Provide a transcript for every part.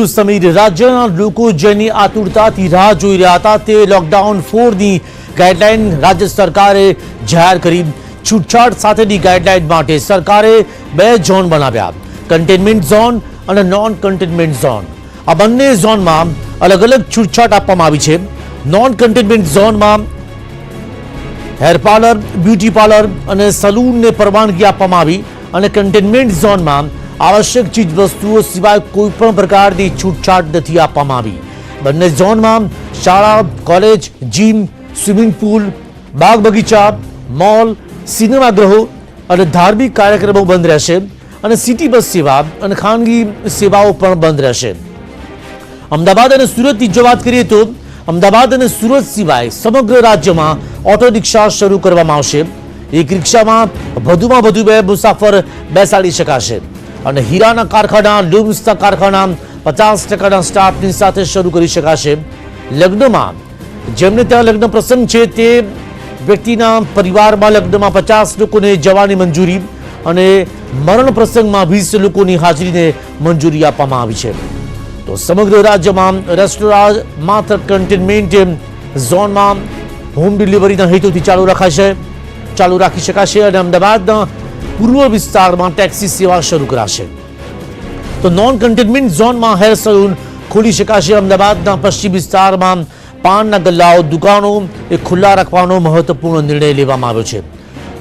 છું સમીર. રાજ્યના લોકો જેની આતુરતાથી રાહ જોઈ રહ્યા હતા તે લોકડાઉન 4ની ગાઈડલાઈન રાજ્ય સરકારે જાહેર કરી. છૂટછાટ સાથેની ગાઈડલાઈન માટે સરકારે 2 ઝોન બનાવ્યા, કન્ટેનમેન્ટ ઝોન અને નોન કન્ટેનમેન્ટ ઝોન. આ બંને ઝોનમાં અલગ અલગ છૂટછાટ આપવામાં આવી છે. નોન કન્ટેનમેન્ટ ઝોનમાં હેર પાર્લર, બ્યુટી પાર્લર અને સલૂનને પરવાનગી આપવામાં આવી અને કન્ટેનમેન્ટ ઝોનમાં આવશ્યક ચીજ વસ્તુઓ સિવાય કોઈ પણ પ્રકારની છૂટછાટ નથી આપવામાં આવી. બંને ઝોનમાં શાળા, કોલેજ, જીમ, સ્વિમિંગ પુલ, બાગ બગીચા, મોલ, સિનેમાગૃહો અને ધાર્મિક કાર્યક્રમો બંધ રહેશે અને સિટી બસ સેવા અને ખાનગી સેવાઓ પણ બંધ રહેશે. અમદાવાદ અને સુરતની જો વાત કરીએ તો અમદાવાદ અને સુરત સિવાય સમગ્ર રાજ્યમાં ઓટો રિક્ષા શરૂ કરવામાં આવશે. એક રિક્ષામાં વધુમાં વધુ 2 મુસાફર બેસાડી શકાશે અને હીરાના કારખાના, લૂમ્સના કારખાના 50% સ્ટાફની સાથે શરૂ કરી શકાશે. લગ્નમાં જેમને ત્યાં લગ્ન પ્રસંગ છે તે વ્યક્તિના પરિવારમાં લગ્નમાં 50 લોકોને જવાની મંજૂરી અને મરણ પ્રસંગમાં 20 લોકોની હાજરીને મંજૂરી આપવામાં આવી છે. તો સમગ્ર રાજ્યમાં રેસ્ટોરાં માત્ર કન્ટેનમેન્ટ ઝોનમાં હોમ ડિલિવરીના હેતુથી ચાલુ રાખી શકાશે અને અમદાવાદના પૂર્વ વિસ્તારમાં ટેક્સી સેવા શરૂ કરાશે. તો નોન કન્ટેનમેન્ટ ઝોનમાં હેર સલૂન ખોલી શકાશે. અમદાવાદના પશ્ચિમ વિસ્તારમાં પાનના ગલ્લાઓ, દુકાનો એ ખુલ્લા રાખવાનો મહત્વપૂર્ણ નિર્ણય લેવામાં આવ્યો છે.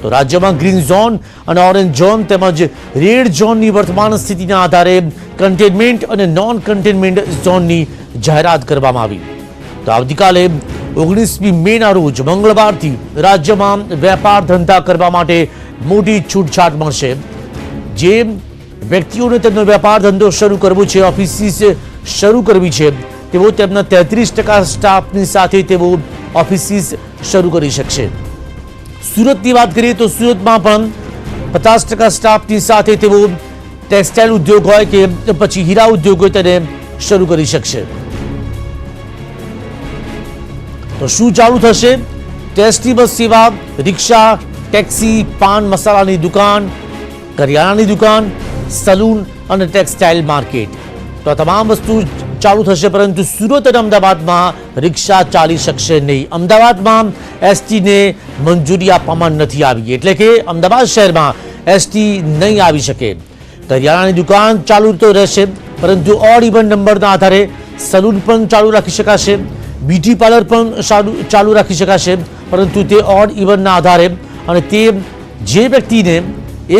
તો રાજ્યમાં ગ્રીન ઝોન અને ઓરેન્જ ઝોન તેમજ રેડ ઝોનની વર્તમાન સ્થિતિના આધારે કન્ટેનમેન્ટ અને નોન કન્ટેનમેન્ટ ઝોનની જાહેરાત કરવામાં આવી. તો આવતીકાલે 19મી મેના રોજ મંગળવારથી રાજ્યમાં વેપાર ધંધા કરવા માટે મોટી છૂટછાટ મળશે. જે વ્યક્તિઓને તેમનો વેપાર ધંધો શરૂ કરવો છે, ઓફિસ શરૂ કરવી છે, તેઓ તેમના 33% સ્ટાફની સાથે તેઓ ઓફિસ શરૂ કરી શકશે. સુરતની વાત કરીએ તો સુરતમાં પણ 50% સ્ટાફની સાથે તેઓ ટેક્સટાઇલ ઉદ્યોગ હોય કે પછી હીરા ઉદ્યોગ હોય તેને શરૂ કરી શકશે. તો શું ચાલુ થશે? ટેસ્ટી બસ સેવા, રિક્ષા, ટેક્સી, પાન મસાલાની દુકાન, કરિયાણાની દુકાન, સલૂન અને ટેક્સટાઇલ માર્કેટ. તો આ તમામ વસ્તુ ચાલુ થશે, પરંતુ સુરત અને અમદાવાદમાં રિક્ષા ચાલી શકશે નહીં. અમદાવાદમાં એસટીને મંજૂરી આપવામાં નથી આવી, એટલે કે અમદાવાદ શહેરમાં એસટી નહીં આવી શકે. કરિયાણાની દુકાન ચાલુ તો રહેશે, પરંતુ ઓડ ઇવન નંબરના આધારે સલૂન પણ ચાલુ રાખી શકાશે, બ્યુટી પાર્લર પણ ચાલુ રાખી શકાશે, પરંતુ તે ઓડ ઇવનના આધારે. અને તે જે વ્યક્તિને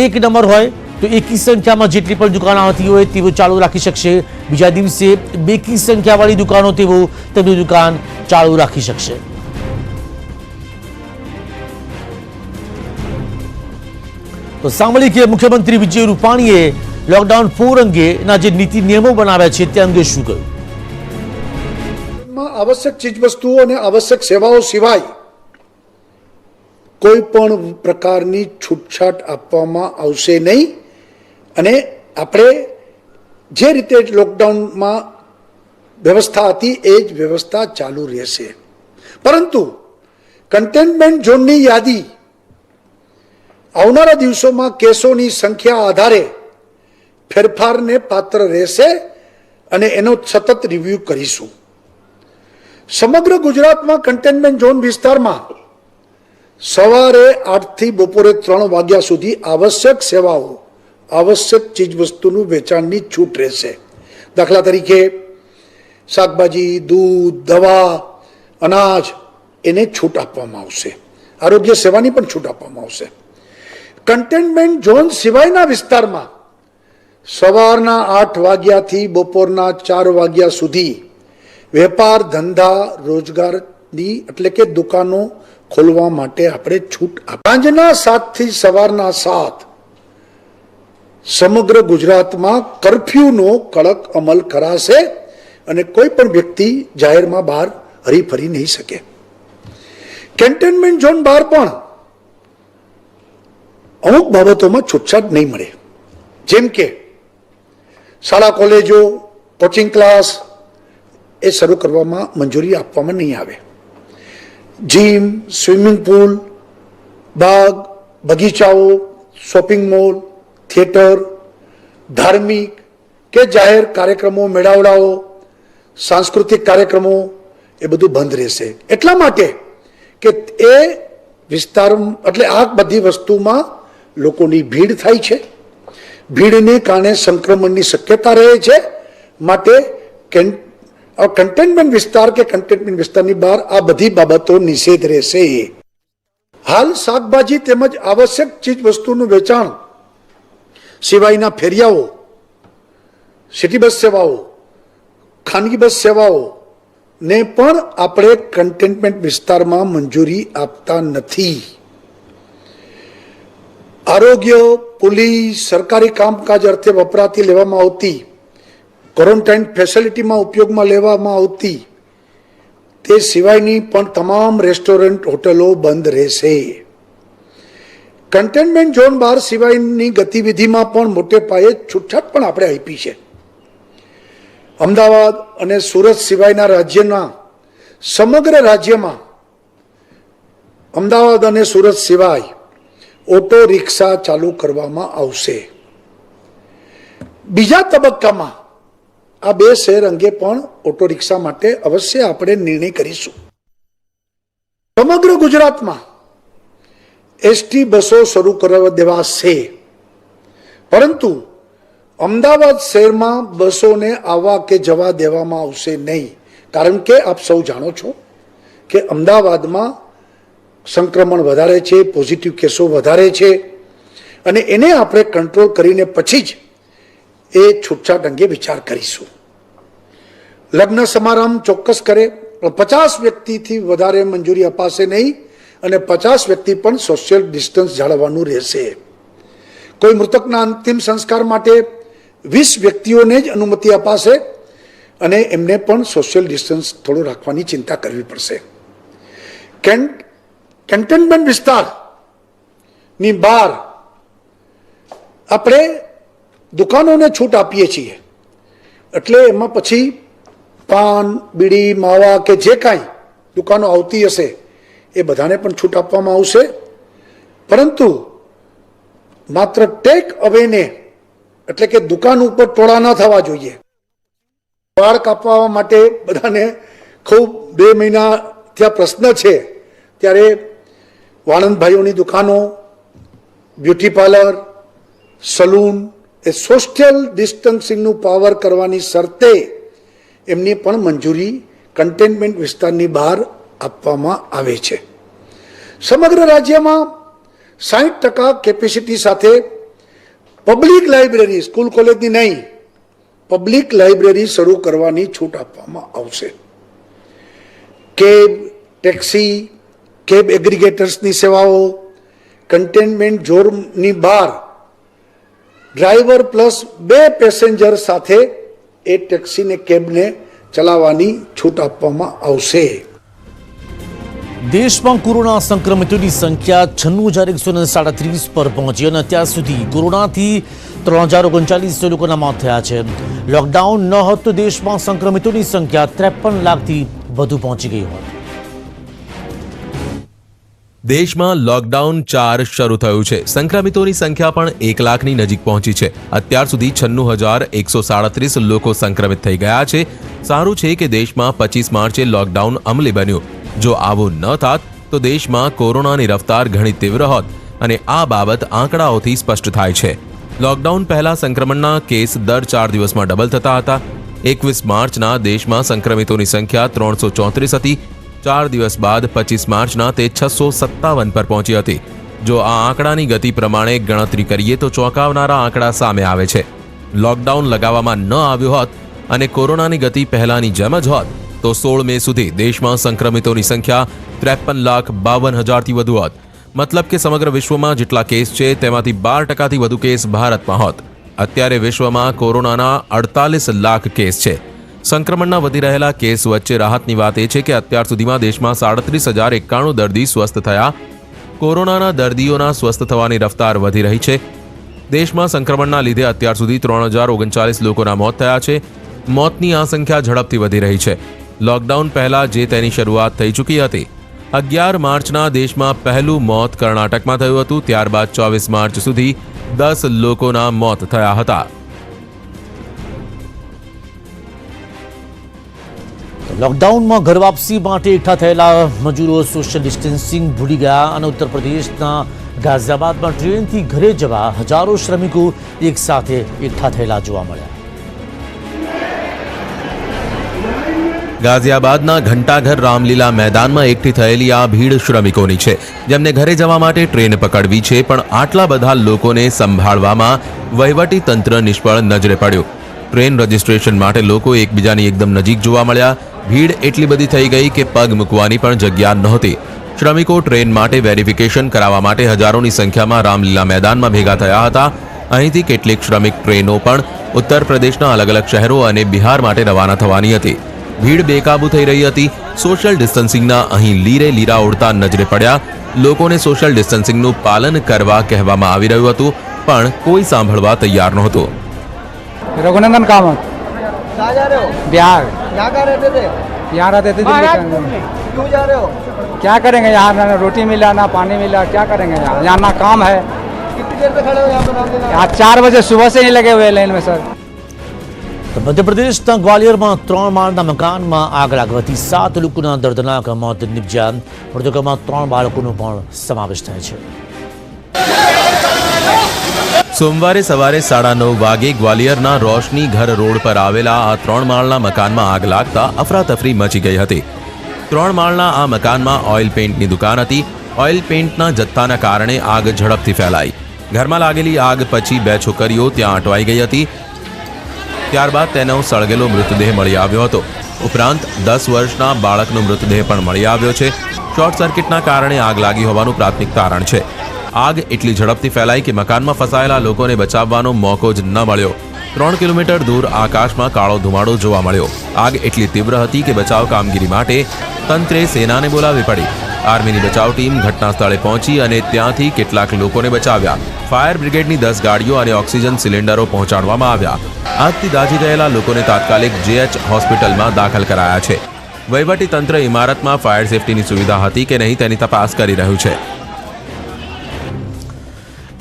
1 નંબર હોય તો એકી સંખ્યામાં જેટલી પણ દુકાનો આવતી હોય તેઓ ચાલુ રાખી શકશે. બીજા દિવસે બેકી સંખ્યાવાળી દુકાનો તેઓ તેમની દુકાન ચાલુ રાખી શકશે. તો સાંભળી કે મુખ્યમંત્રી વિજય રૂપાણીએ લોકડાઉન 4 અંગેના જે નીતિ નિયમો બનાવ્યા છે તે અંગે શું કહ્યું? આવશ્યક ચીજવસ્તુઓ અને આવશ્યક સેવાઓ સિવાય કોઈ પણ પ્રકારની છૂટછાટ આપવામાં આવશે નહીં અને આપણે જે રીતે લોકડાઉનમાં વ્યવસ્થા હતી એ જ વ્યવસ્થા ચાલુ રહેશે. પરંતુ કન્ટેનમેન્ટ ઝોનની યાદી આવનારા દિવસોમાં કેસોની સંખ્યા આધારે ફેરફારને પાત્ર રહેશે અને એનો સતત રિવ્યુ કરીશું. સમગ્ર ગુજરાતમાં કન્ટેનમેન્ટ ઝોન વિસ્તારમાં સવારે 8 થી બપોરે 3 વાગ્યા સુધી આવશ્યક સેવાઓ, આવશ્યક ચીજવસ્તુનું વેચાણની છૂટ રહેશે. દાખલા તરીકે શાકભાજી, દૂધ, દવા, અનાજ એને છૂટ આપવામાં આવશે. આરોગ્ય સેવાની પણ છૂટ આપવામાં આવશે. કન્ટેનમેન્ટ ઝોન સિવાયના વિસ્તારમાં સવારના 8 વાગ્યાથી બપોરના 4 વાગ્યા સુધી વેપાર ધંધા રોજગારની એટલે કે દુકાનો ખોલવા માટે આપણે છૂટ સાંજના 7 થી સવારના 7 સમગ્ર ગુજરાતમાં કર્ફ્યુનો કડક અમલ કરાશે અને કોઈ પણ વ્યક્તિ જાહેરમાં બહાર હરીફરી નહીં શકે. કન્ટેનમેન્ટ ઝોન બહાર પણ અમુક બાબતોમાં છૂટછાટ નહીં મળે, જેમ કે શાળા, કોલેજો, કોચિંગ ક્લાસ એ શરૂ કરવામાં મંજૂરી આપવામાં નહીં આવે. જીમ, સ્વિમિંગ પુલ, બાગ બગીચાઓ, શોપિંગ મોલ, થિયેટર, ધાર્મિક કે જાહેર કાર્યક્રમો, મેળાવડાઓ, સાંસ્કૃતિક કાર્યક્રમો એ બધું બંધ રહેશે. એટલા માટે કે એ વિસ્તાર એટલે આ બધી વસ્તુમાં લોકોની ભીડ થાય છે. ભીડને કારણે સંક્રમણની શક્યતા રહે છે. માટે કન્ટેનમેન્ટ વિસ્તાર કે કન્ટેનમેન્ટ વિસ્તારની બહાર આ બધી બાબતો નિષેધ રહેશે. હાલ શાકભાજી તેમજ આવશ્યક ચીજ વસ્તુનું વેચાણ સિવાયના ફેરિયાઓ, સિટી બસ સેવાઓ, ખાનગી બસ સેવાઓ ને પણ આપણે કન્ટેનમેન્ટ વિસ્તારમાં મંજૂરી આપતા નથી. આરોગ્ય, પોલીસ, સરકારી કામકાજ અર્થે વપરાતી લેવામાં આવતી, ક્વોરન્ટાઇન ફેસિલિટીમાં ઉપયોગમાં લેવામાં આવતી તે સિવાયની પણ તમામ રેસ્ટોરન્ટ, હોટલો બંધ રહેશે. કન્ટેનમેન્ટ ઝોન બહાર સિવાયની ગતિવિધિમાં પણ મોટે પાયે છૂટછાટ પણ આપણે આપી છે. અમદાવાદ અને સુરત સિવાયના રાજ્યના સમગ્ર રાજ્યમાં અમદાવાદ અને સુરત સિવાય ઓટો રિક્ષા ચાલુ કરવામાં આવશે. બીજા તબક્કામાં આ બે શહેર અંગે પણ ઓટો રિક્ષા માટે અવશ્ય આપણે નિર્ણય કરીશું. સમગ્ર ગુજરાતમાં એસટી બસો શરૂ કરવા દેવાશે, પરંતુ અમદાવાદ શહેરમાં બસોને આવવા કે જવા દેવામાં આવશે નહીં. કારણ કે આપ સૌ જાણો છો કે અમદાવાદમાં સંક્રમણ વધારે છે, પોઝિટિવ કેસો વધારે છે અને એને આપણે કંટ્રોલ કરીને પછી જ એ છૂટછાટ અંગે વિચાર કરીશું. લગ્ન સમારંભ ચોક્કસ કરે, 50 વ્યક્તિથી વધારે મંજૂરી અપાશે નહીં અને 50 વ્યક્તિ પણ સોશિયલ ડિસ્ટન્સ જાળવવાનું રહેશે. કોઈ મૃતકના અંતિમ સંસ્કાર માટે 20 વ્યક્તિઓને જ અનુમતિ અપાશે અને એમને પણ સોશિયલ ડિસ્ટન્સ થોડું રાખવાની ચિંતા કરવી પડશે. કન્ટેનમેન્ટ વિસ્તારની બહાર આપણે દુકાનોને છૂટ આપીએ છીએ, એટલે એમાં પછી પાન, બીડી, માવા કે જે કાંઈ દુકાનો આવતી હશે એ બધાને પણ છૂટ આપવામાં આવશે. પરંતુ માત્ર ટેક અવેને એટલે કે દુકાન ઉપર ટોળા ન થવા જોઈએ. વાળ કાપવા માટે બધાને ખૂબ 2 મહિના ત્યાં પ્રશ્ન છે, ત્યારે વાણંદ ભાઈઓની દુકાનો, બ્યુટી પાર્લર, સલૂન એ સોશિયલ ડિસ્ટન્સિંગનું પાવર કરવાની શરતે એમની પણ મંજૂરી કન્ટેનમેન્ટ વિસ્તારની બહાર આપવામાં આવે છે. સમગ્ર રાજ્યમાં 60% કેપેસિટી સાથે પબ્લિક લાઇબ્રેરી, સ્કૂલ કોલેજની નહીં, પબ્લિક લાઇબ્રેરી શરૂ કરવાની છૂટ આપવામાં આવશે. કેબ, ટેક્સી, કેબ એગ્રીગેટર્સની સેવાઓ, કન્ટેનમેન્ટ ઝોનની બહાર ડ્રાઈવર પ્લસ 2 પેસેન્જર સાથે એ ટેક્સીને, કેબને ચલાવવાની છૂટ આપવામાં આવશે. દેશમાં કોરોના સંક્રમિતોની સંખ્યા 96,137 પર પહોંચી અને અત્યાર સુધી કોરોનાથી 3,039 લોકોના મોત થયા છે. લોકડાઉન ન હોત તો દેશમાં સંક્રમિતોની સંખ્યા 53 લાખથી વધુ પહોંચી ગઈ હોત. દેશમાં લોકડાઉન 4 શરૂ થયું છે. સંક્રમિતોની સંખ્યા પણ 1 લાખની નજીક પહોંચી છે. અત્યાર સુધી 96,137 લોકો સંક્રમિત થઈ ગયા છે. સારું છે કે દેશમાં 25 માર્ચે લોકડાઉન અમલી બન્યું. જો આવું ન થાત તો દેશમાં કોરોનાની રફતાર ઘણી તીવ્ર હોત અને આ બાબત આંકડાઓથી સ્પષ્ટ થાય છે. લોકડાઉન પહેલા સંક્રમણના કેસ દર 4 દિવસમાં ડબલ થતા હતા. 21 માર્ચના દેશમાં સંક્રમિતોની સંખ્યા 334 હતી. 4 દિવસ બાદ 25 માર્ચના તે 657 પર પહોંચી હતી. જો આ આંકડાની ગતિ પ્રમાણે ગણતરી કરીએ તો ચોંકાવનારા આંકડા સામે આવે છે. લોકડાઉન લગાવવામાં ન આવ્યું હોત અને કોરોનાની ગતિ પહેલાની જેમ જ હોત તો 16 મે સુધી દેશમાં સંક્રમિતોની સંખ્યા 53,52,000થી વધુ હોત. મતલબ કે સમગ્ર વિશ્વમાં જેટલા કેસ છે તેમાંથી 12%થી વધુ કેસ ભારતમાં હોત. અત્યારે વિશ્વમાં કોરોનાના 48 લાખ કેસ છે. સંક્રમણના વધી રહેલા કેસ વચ્ચે રાહતની વાત એ છે કે અત્યાર સુધીમાં દેશમાં 37,091 દર્દી સ્વસ્થ થયા. કોરોનાના દર્દીઓના સ્વસ્થ થવાની રફતાર વધી રહી છે. દેશમાં સંક્રમણના લીધે અત્યાર સુધી 3,039 લોકોના મોત થયા છે. મોતની આ સંખ્યા ઝડપથી વધી રહી છે. લોકડાઉન પહેલા જે તેની શરૂઆત થઈ ચૂકી હતી. 11 માર્ચના દેશમાં પહેલું મોત કર્ણાટકમાં થયું હતું. ત્યારબાદ 24 માર્ચ સુધી 10 લોકોના મોત થયા હતા. લોકડાઉનમાં ઘર વાપસી માટે એકઠા થયેલા મજૂરો સોશિયલ ડિસ્ટન્સિંગ ભૂલી ગયા અને ઉત્તર પ્રદેશના ગાઝિયાબાદમાં ટ્રેનથી ઘરે જવા હજારો શ્રમિકો એક સાથે એકઠા થયેલા જોવા મળ્યા. ગાઝિયાબાદના ઘંટાઘર રામલીલા મેદાનમાં એકઠી થયેલી આ ભીડ શ્રમિકોની છે, જેમને ઘરે જવા માટે ટ્રેન પકડવી છે, પણ આટલા બધા લોકોને સંભાળવામાં વહીવટી તંત્ર નિષ્ફળ નજરે પડ્યું. ટ્રેન રજીસ્ટ્રેશન માટે લોકો એકબીજાની એકદમ નજીક જોવા મળ્યા. ભીડ એટલી બધી થઈ ગઈ કે પગ મૂકવાની પણ જગ્યા નહોતી. શ્રમિકો ટ્રેન માટે વેરિફિકેશન કરાવવા માટે હજારોની સંખ્યામાં રામલીલા મેદાનમાં ભેગા થયા હતા. અહીંથી કેટલીક શ્રમિક ટ્રેનો પણ ઉત્તર પ્રદેશના અલગ અલગ શહેરો અને બિહાર માટે રવાના થવાની હતી. ભીડ બેકાબુ થઈ રહી હતી. સોશિયલ ડિસ્ટન્સિંગના અહીં લીરે લીરા ઉડતા નજરે પડ્યા. લોકોને સોશિયલ ડિસ્ટન્સિંગનું પાલન કરવા કહેવામાં આવી રહ્યું હતું, પણ કોઈ સાંભળવા તૈયાર નહોતું. रघुनंदन कामत कहाँ जा रहे हो? बिहार यहाँ कहाँ रहते थे? यहाँ रहते थे दिल्ली में। क्यों जा रहे हो? क्या करेंगे यहाँ, ना रोटी मिला ना पानी मिला, क्या करेंगे यहाँ, यहाँ ना काम है। कितनी देर से खड़े हो यहाँ पे रामलीला? यहाँ 4 बजे सुबह से ही लगे हुए हैं लाइन में सर। તો મધ્યપ્રદેશના ગ્વાલિયરમાં 3 માળના મકાનમાં આગ લાગવાથી 7 લોકોના દર્દનાક મોત નિપજ્યા. મૃતકોમાં 3 બાળકોનો પણ સમાવેશ થાય છે. સોમવારે સવારે 9:30 વાગે ગ્વાલિયરના રોશની ઘર રોડ પર આવેલા આ 3 માળના મકાનમાં આગ લાગતા અફરાતફરી મચી ગઈ હતી. 3 માળના આ મકાનમાં ઓઇલ પેઇન્ટની દુકાન હતી. ઓઇલ પેઇન્ટના જથ્થાના કારણે આગ ઝડપથી ફેલાઈ. ઘરમાં લાગેલી આગ પછી 2 છોકરીઓ ત્યાં અટવાઈ ગઈ હતી. ત્યારબાદ તેનો સળગેલો મૃતદેહ મળી આવ્યો હતો. ઉપરાંત 10 વર્ષના બાળકનો મૃતદેહ પણ મળી આવ્યો છે. શોર્ટ સર્કિટના કારણે આગ લાગી હોવાનું પ્રાથમિક તારણ છે. આગ એટલી ઝડપથી ફેલાઈ કે મકાનમાં ફસાયેલા લોકોને બચાવવાનો મોકો જ ન મળ્યો. 3 કિલોમીટર દૂર આકાશમાં કાળો ધુમાડો જોવા મળ્યો. આગ એટલી તીવ્ર હતી કે બચાવ કામગીરી માટે તંત્રે સેનાને બોલાવવી પડી. આર્મીની બચાવ ટીમ ઘટના સ્થળે પહોંચી અને ત્યાંથી કેટલાક લોકોને બચાવ્યા. ફાયર બ્રિગેડની 10 ગાડીઓ અને ઓક્સિજન સિલિન્ડરો પહોંચાડવામાં આવ્યા. આગથી દાઝી ગયેલા લોકોને તાત્કાલિક JH હોસ્પિટલમાં દાખલ કરાયા છે. વહીવટી તંત્ર ઇમારતમાં ફાયર સેફટીની સુવિધા હતી કે નહીં તેની તપાસ કરી રહ્યું છે.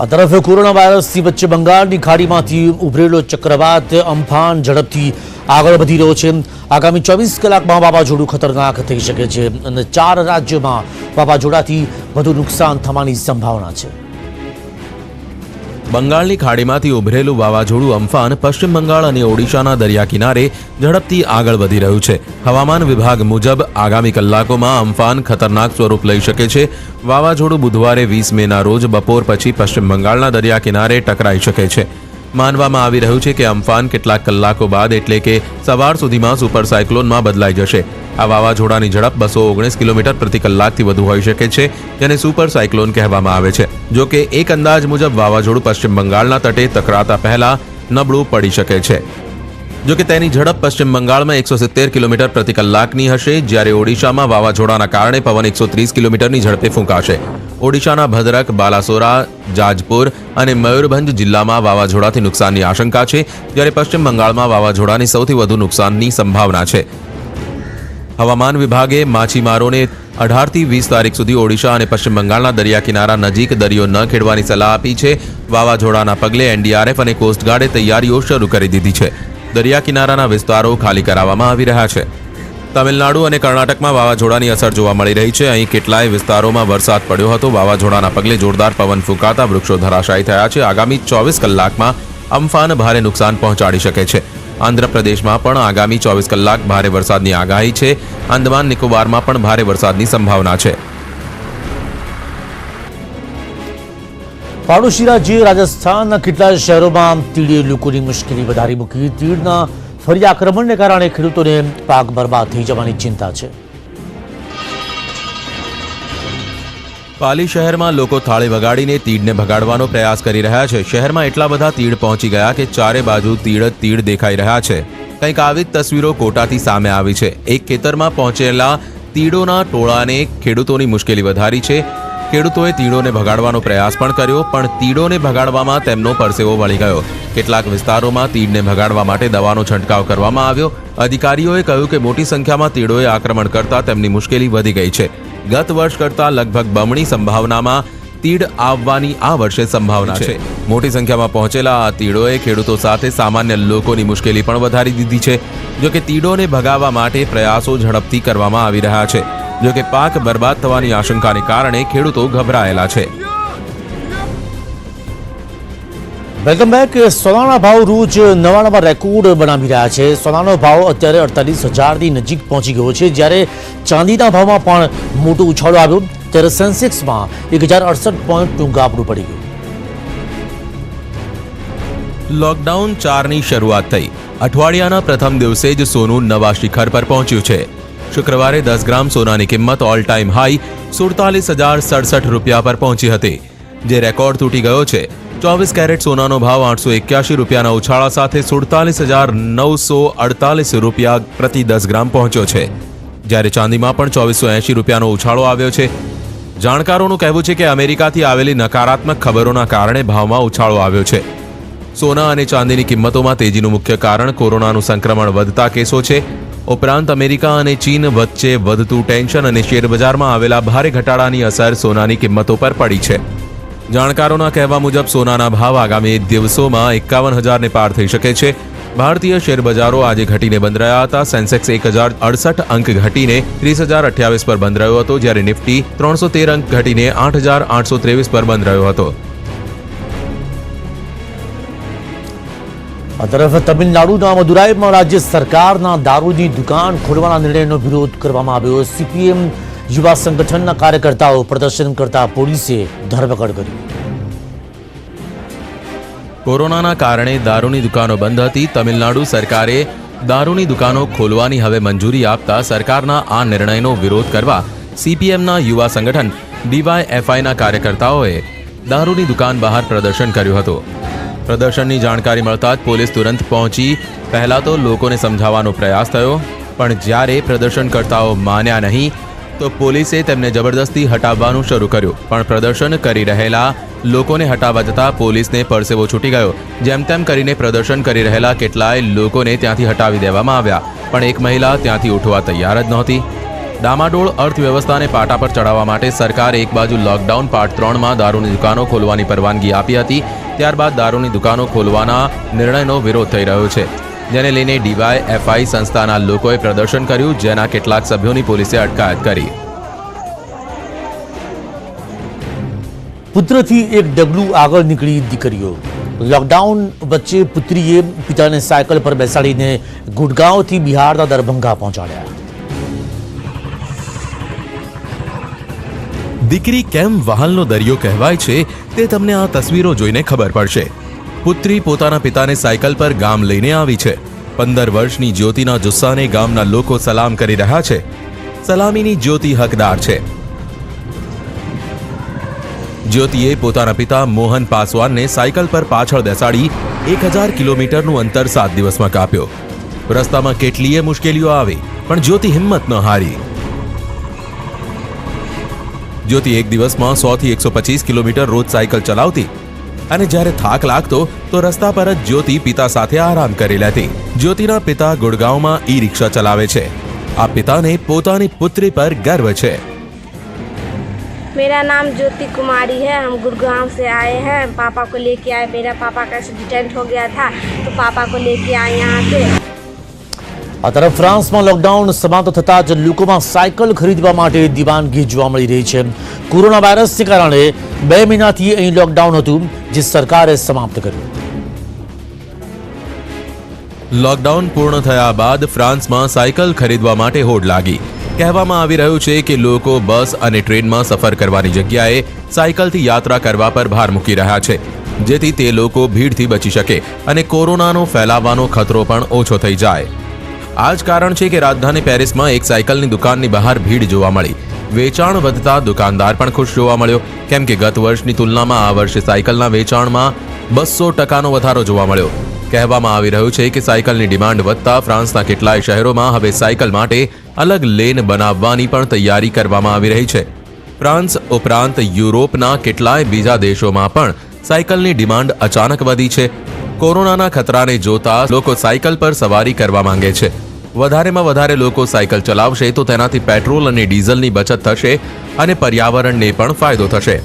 આ તરફ કોરોના વાયરસની વચ્ચે બંગાળની ખાડીમાંથી ઉભરેલો ચક્રવાત અમ્ફાન ઝડપથી આગળ વધી રહ્યો છે. આગામી 24 કલાકમાં વાવાઝોડું ખતરનાક થઈ શકે છે અને 4 રાજ્યોમાં વાવાઝોડાથી વધુ નુકસાન થવાની સંભાવના છે. બંગાળની ખાડીમાંથી ઉભરેલું વાવાઝોડું અમ્ફાન પશ્ચિમ બંગાળ અને ઓડિશાના દરિયા કિનારે ઝડપથી આગળ વધી રહ્યું છે. હવામાન વિભાગ મુજબ આગામી કલાકોમાં અમ્ફાન ખતરનાક સ્વરૂપ લઈ શકે છે. વાવાઝોડું બુધવારે 20 મેના રોજ બપોર પછી પશ્ચિમ બંગાળના દરિયા કિનારે ટકરાઈ શકે છે. માનવામાં આવી રહ્યું છે કે અમ્ફાન કેટલાક કલાકો બાદ એટલે કે સવાર સુધીમાં સુપર સાયક્લોનમાં બદલાઈ જશે. આ વાવાઝોડાની ઝડપ 219 કિલોમીટર પ્રતિ કલાકથી વધુ હોઈ શકે છે, જેને સુપર સાયક્લોન કહેવામાં આવે છે. જો કે એક અંદાજ મુજબ વાવાઝોડું પશ્ચિમ બંગાળના તટે ટકરાતા પહેલા નબળું પડી શકે છે. જો કે તેની ઝડપ પશ્ચિમ બંગાળમાં 170 કિલોમીટર પ્રતિ કલાકની હશે, જ્યારે ઓડિશામાં વાવાઝોડાના કારણે પવન 130 કિલોમીટરની ઝડપે ફૂંકાશે. ઓડિશાના ભદ્રક, બાલાસોરા, જાજપુર અને મયુરભંજ જિલ્લામાં વાવાઝોડાથી નુકસાનની આશંકા છે, જ્યારે પશ્ચિમ બંગાળમાં વાવાઝોડાની સૌથી વધુ નુકસાનની સંભાવના છે. હવામાન વિભાગે માછીમારોને 18 થી 20 તારીખ સુધી ઓડિશા અને પશ્ચિમ બંગાળના દરિયા કિનારા નજીક દરિયો ન ખેડવાની સલાહ આપી છે. વાવાઝોડાના પગલે NDRF અને કોસ્ટગાર્ડે તૈયારીઓ શરૂ કરી દીધી છે. દરિયા કિનારાના વિસ્તારો ખાલી કરાવવામાં આવી રહ્યા છે. તમિલનાડુ અને કર્ણાટકમાં વાવાઝોડાની અસર જોવા મળી રહી છે. અહીં કેટલાય વિસ્તારોમાં વરસાદ પડ્યો હતો. વાવાઝોડાના પગલે જોરદાર પવન ફૂંકાતા વૃક્ષો ધરાશાયી થયા છે. આગામી 24 કલાકમાં અમ્ફાન ભારે નુકસાન પહોંચાડી શકે છે. આંધ્રપ્રદેશમાં પણ આગામી 24 કલાક ભારે વરસાદની આગાહી છે. આંદમાન નિકોબારમાં પણ ભારે વરસાદની સંભાવના છે. પાડોશી રાજ્ય રાજસ્થાનના કેટલાક શહેરોમાં તીડે લોકોની મુશ્કેલી વધારી મૂકી. તીડના ફરી આક્રમણને કારણે ખેડૂતોને પાક બરબાદ થઈ જવાની ચિંતા છે. પાલી શહેરમાં લોકો થાળી વગાડીને તીડને ભગાડવાનો પ્રયાસ કરી રહ્યા છે. શહેરમાં એટલા બધા તીડ પહોંચી ગયા કે ચારે બાજુ તીડ દેખાઈ રહ્યા છે. કંઈક આવી જ તસવીરો કોટાથી સામે આવી છે. એક ખેતરમાં પહોંચેલા તીડોના ટોળાને ખેડૂતોની મુશ્કેલી વધારી છે. ખેડૂતોએ તીડોને ભગાડવાનો પ્રયાસ પણ કર્યો, પણ તીડોને ભગાડવામાં તેમનો પરસેવો વળી ગયો. કેટલાક વિસ્તારોમાં તીડને ભગાડવા માટે દવાનો છંટકાવ કરવામાં આવ્યો. અધિકારીઓએ કહ્યું કે મોટી સંખ્યામાં તીડોએ આક્રમણ કરતા તેમની મુશ્કેલી વધી ગઈ છે. ગત વર્ષ કરતાં લગભગ બમણી સંભાવનામાં તીડ આવવાની આ વર્ષે સંભાવના છે. મોટી સંખ્યામાં પહોંચેલા આ તીડોએ ખેડૂતો સાથે સામાન્ય લોકોની મુશ્કેલી પણ વધારી દીધી છે. જો કે તીડોને ભગાવવા માટે પ્રયાસો ઝડપથી કરવામાં આવી રહ્યા છે. જો કે પાક બરબાદ થવાની આશંકાને કારણે ખેડૂતો ગભરાયેલા છે. Welcome back. સોનાના ભાવ રોજ નવા રેકોર્ડ બનાવી રહ્યા છે. સોનાનો ભાવ અત્યારે 48,000ની નજીક પહોંચી ગયો છે, જ્યારે ચાંદીના ભાવમાં પણ મોટો ઉછાળો આવ્યો, ત્યારે સેન્સેક્સમાં 1068 પોઈન્ટ ગાબડું પડી ગયું. લોકડાઉન 4ની શરૂઆત થઈ. અઠવાડિયાના પ્રથમ દિવસે જ સોનું નવા શિખર પર પહોંચ્યું છે. શુક્રવારે 10 ગ્રામ સોનાની કિંમત ઓલ ટાઈમ હાઈ 47,067 રૂપિયા પર પહોંચી હતી, જે રેકોર્ડ તૂટી ગયો છે. 24 કેરેટ સોનાનો ભાવ 881 રૂપિયાના ઉછાળા સાથે 47,948 રૂપિયા પ્રતિ 10 ગ્રામ પહોંચ્યો છે, જ્યારે ચાંદીમાં પણ 2480 રૂપિયાનો ઉછાળો આવ્યો છે. જાણકારોનું કહેવું છે કે અમેરિકાથી આવેલી નકારાત્મક ખબરોના કારણે ભાવમાં ઉછાળો આવ્યો છે. સોના અને ચાંદીની કિંમતોમાં તેજીનું મુખ્ય કારણ કોરોનાનું સંક્રમણ વધતા કેસો છે. ઉપરાંત અમેરિકા અને ચીન વચ્ચે વધતું ટેન્શન અને શેરબજારમાં આવેલા ભારે ઘટાડાની અસર સોનાની કિંમતો પર પડી છે. જાણકારોના કહેવા મુજબ સોનાના ભાવ આગામી દિવસોમાં 51,000ને પાર થઈ શકે છે. ભારતીય શેરબજારો આજે ઘટીને બંધ રહ્યા હતા. સેન્સેક્સ 1,068 અંક ઘટીને 30,028 પર બંધ રહ્યો હતો, જ્યારે નિફ્ટી 313 અંક ઘટીને 8,823 પર બંધ રહ્યો હતો. આ તરફ તમિલનાડુના મદુરાઈમાં રાજ્ય સરકારના દારૂની દુકાન ખોલવાના નિર્ણયનો વિરોધ કરવામાં આવ્યો. સીપીએમ યુવા સંગઠનના કાર્યકર્તાઓ પ્રદર્શન કરતા પોલીસે ધરપકડ કરી. કોરોનાના કારણે દારૂની દુકાનો બંધ હતી. તમિલનાડુ સરકારે દારૂની દુકાનો ખોલવાની હવે મંજૂરી આપતા સરકારના આ નિર્ણયનો વિરોધ કરવા સીપીએમના યુવા સંગઠન ડીવાયએફઆઈના કાર્યકર્તાઓએ દારૂની દુકાન બહાર પ્રદર્શન કર્યું હતું. પ્રદર્શનની જાણકારી મળતા જ પોલીસ તુરંત પહોંચી પહેલા તો લોકોને સમજાવવાનો પ્રયાસ થયો, પણ જ્યારે પ્રદર્શનકર્તાઓ માન્યા નહીં તો પોલીસે તેમને જબરદસ્તી હટાવવાનું શરૂ કર્યું. પણ પ્રદર્શન કરી રહેલા લોકોને હટાવવા જતાં પોલીસને પરસેવો છૂટી ગયો. જેમ તેમ કરીને પ્રદર્શન કરી રહેલા કેટલાય લોકોને ત્યાંથી હટાવી દેવામાં આવ્યા, પણ એક મહિલા ત્યાંથી ઉઠવા તૈયાર જ નહોતી. ડામાડોળ અર્થવ્યવસ્થાને પાટા પર ચડાવવા માટે સરકારે એક બાજુ લોકડાઉન પાર્ટ 3માં દારૂની દુકાનો ખોલવાની પરવાનગી આપી હતી, ત્યારબાદ દારૂની દુકાનો ખોલવાના નિર્ણયનો વિરોધ થઈ રહ્યો છે, જેને લઈને ડીવાયએફઆઈ સંસ્થાના લોકોએ પ્રદર્શન કર્યું, જેના કેટલાક સભ્યોની પોલીસે અટકાયત કરી. પુત્રથી એક ડગલું આગળ નીકળી દીકરીઓ. લોકડાઉન વચ્ચે પુત્રીએ પિતાને સાયકલ પર બેસાડીને ગુડગાંવથી બિહારના દરભંગા પહોંચાડ્યા. દીકરી કેમ વાહનનો દરિયો કહેવાય છે તે તમને આ તસવીરો જોઈને ખબર પડશે. પુત્રી પોતાના પિતાને સાયકલ પર ગામ લઈને આવી છે. 15 વર્ષની જ્યોતિના જુસ્સાને ગામના લોકો સલામ કરી રહ્યા છે. સલામીની જ્યોતિ હકદાર છે. જ્યોતિએ પોતાના પિતા મોહન પાસવાનને સાયકલ પર પાછળ બેસાડી 1000 કિલોમીટરનું અંતર 7 દિવસમાં કાપ્યો. રસ્તામાં કેટલીય મુશ્કેલીઓ આવી, પણ જ્યોતિ હિંમત ન હારી. જ્યોતિ એક દિવસમાં 100 થી 125 કિલોમીટર રોજ સાયકલ ચલાવતી અને જ્યારે થાક લાગતો તો રસ્તા પર જ જ્યોતિ પિતા સાથે આરામ કરી લેતી. જ્યોતિના પિતા ગુડગાંવમાં ઈ રિક્ષા ચલાવે છે. આ પિતાને પોતાની પુત્રી પર ગર્વ છે. मेरा नाम ज्योति कुमारी है. हम गुड़गांव से आए हैं. पापा को लेके आए. मेरा पापा का एक्सीडेंट हो गया था तो पापा को लेके आए यहाँ पे. આ તરફ ફ્રાન્સમાં લોકડાઉન સમાપ્ત થતાં જ લોકોમાં સાયકલ ખરીદવા માટે દીવાનગી જોવા મળી રહી છે. કોરોના વાયરસને કારણે 2 મહિનાથી અહીં લોકડાઉન હતું, જે સરકારે સમાપ્ત કર્યું. લોકડાઉન પૂર્ણ થયા બાદ ફ્રાન્સમાં સાયકલ ખરીદવા માટે હોડ લાગી. કહેવામાં આવી રહ્યું છે કે લોકો બસ અને ટ્રેનમાં સફર કરવાની જગ્યાએ સાયકલથી યાત્રા કરવા પર ભાર મૂકી રહ્યા છે, જેથી તે લોકો ભીડથી બચી શકે અને કોરોનાનો ફેલાવાનો ખતરો પણ ઓછો થઈ જાય. આ જ કારણ છે કે રાજધાની પેરિસમાં એક સાયકલની દુકાનની બહાર ભીડ જોવા મળી. વેચાણ વધતા દુકાનદાર પણ ખુશ જોવા મળ્યો, કેમ કે ગત વર્ષની તુલનામાં આ વર્ષે સાયકલના વેચાણમાં 200% વધારો જોવા મળ્યો. કહેવામાં આવી રહ્યું છે કે સાયકલની ડિમાન્ડ વધતા ફ્રાન્સના કેટલાય શહેરોમાં હવે સાયકલ માટે અલગ લેન બનાવવાની પણ તૈયારી કરવામાં આવી રહી છે. ફ્રાન્સ ઉપરાંત યુરોપના કેટલાય બીજા દેશોમાં પણ સાયકલની ડિમાન્ડ અચાનક વધી છે. કોરોનાના ખતરાને જોતા લોકો સાયકલ પર સવારી કરવા માંગે છે. વધારેમાં વધારે લોકો સાયકલ ચલાવશે તો તેનાથી પેટ્રોલ અને ડીઝલની બચત થશે અને પર્યાવરણને પણ ફાયદો થશે.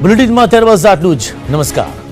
બુલેટિનમાં અત્યારે બસ આટલું જ. નમસ્કાર.